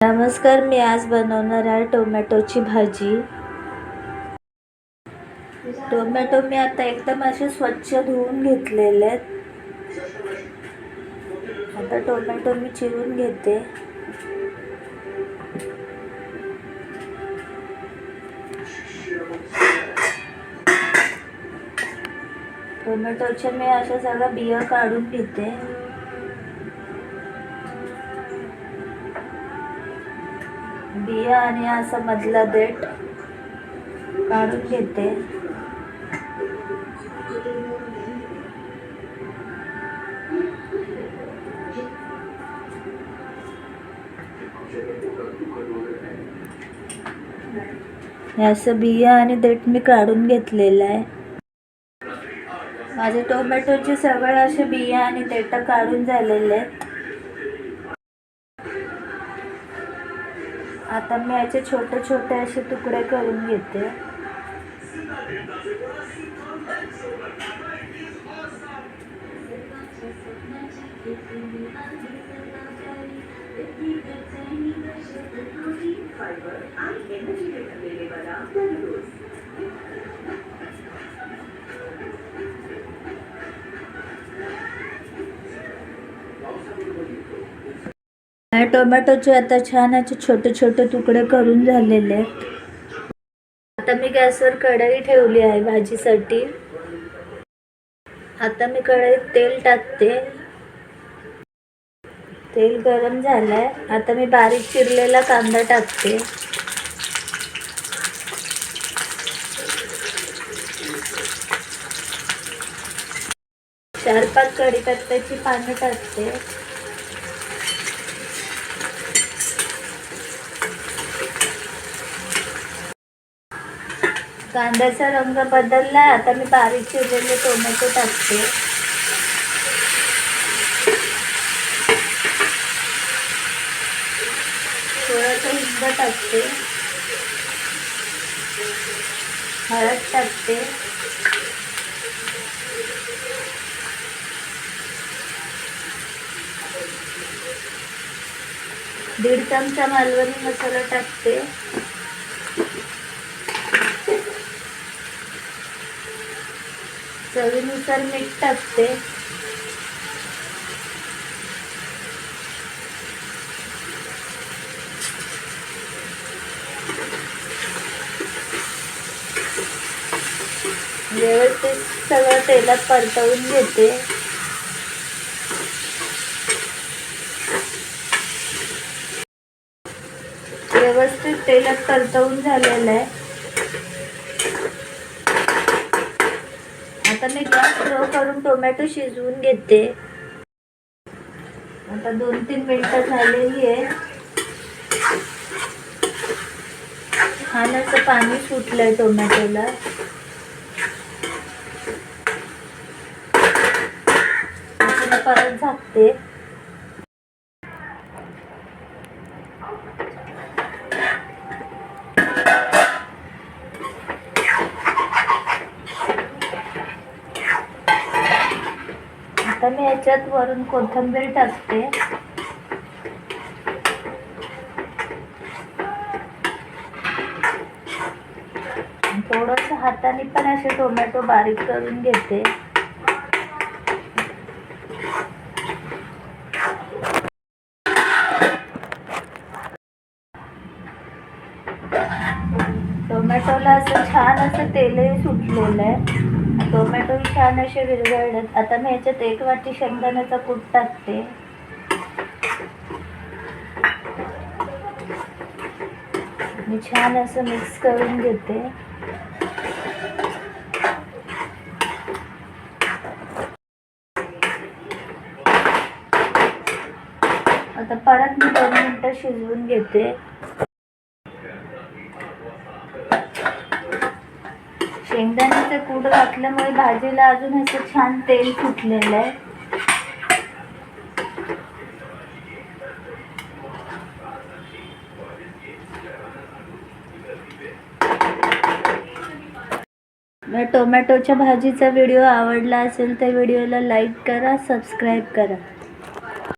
नमस्कार, मी आज बनवणार आहे टोमॅटोची भाजी। टोमॅटो मी आता एकदम असे स्वच्छ धुवून घेतलेले आहेत। आता टोमॅटो मी चिरून घेते। टोमॅटोचे मी अशा सगळ्या बिया काढून घेते। बिया आणि असा मधला देठ काढून घेते। असं बिया आणि देठ मी काढून घेतलेलं आहे। माझे टोमॅटोचे सगळे असे बिया आणि देठ काढून झालेले आहेत। आता मी याचे छोटे छोटे असे तुकडे करून घेते। टोमॅटोचे आता छान असे छोटे छोटे तुकडे करून झालेले आहेत। आता मी गॅसवर कढई ठेवली आहे भाजीसाठी। आता मी कढईत तेल टाकते। तेल गरम झालंय। आता मी बारीक चिरलेला कांदा टाकते। चार पाच कढीपत्त्याची पाने टाकते। कांद्याचा रंग बदलला। आता मी बारीक चिरलेले टोमॅटो टाकते। थोडंसं हिंग टाकते। हळद टाकते। दीड चमचा मालवणी मसाला टाकते। चवीनुसार मीठ टाकते। व्यवस्थित सगळं तेलात परतवून घेते। व्यवस्थित तेलात परतवून झालेलं आहे। आता मी गॅस स्लो करून टोमॅटो शिजवून घेते। आता 2-3 मिनिटं झालेली आहे। छान असं पाणी सुटलंय टोमॅटोला। आता परत झाकते। आता मी याच्यात वरून कोथिंबीर टाकते। थोडंसं हाताने पण असे टोमॅटो बारीक करून घेते। टोमॅटोला असं छान असं तेलही सुटलेलं आहे। टोमॅटो छान असे विरघळलेत। आता मी याच्यात 1 वाटी शेंगदाण्याचा कूट टाकते। मी छान असं मिक्स करून घेते। आता परत मी 2 मिनिटं शिजवून घेते। शेंगदाण्याचे कूट घातल्यामुळे भाजीला अजून असं छान तेल सुटलेलं आहे। टोमॅटोच्या भाजीचा व्हिडिओ आवडला असेल तर व्हिडिओला लाईक करा, सबस्क्राईब करा।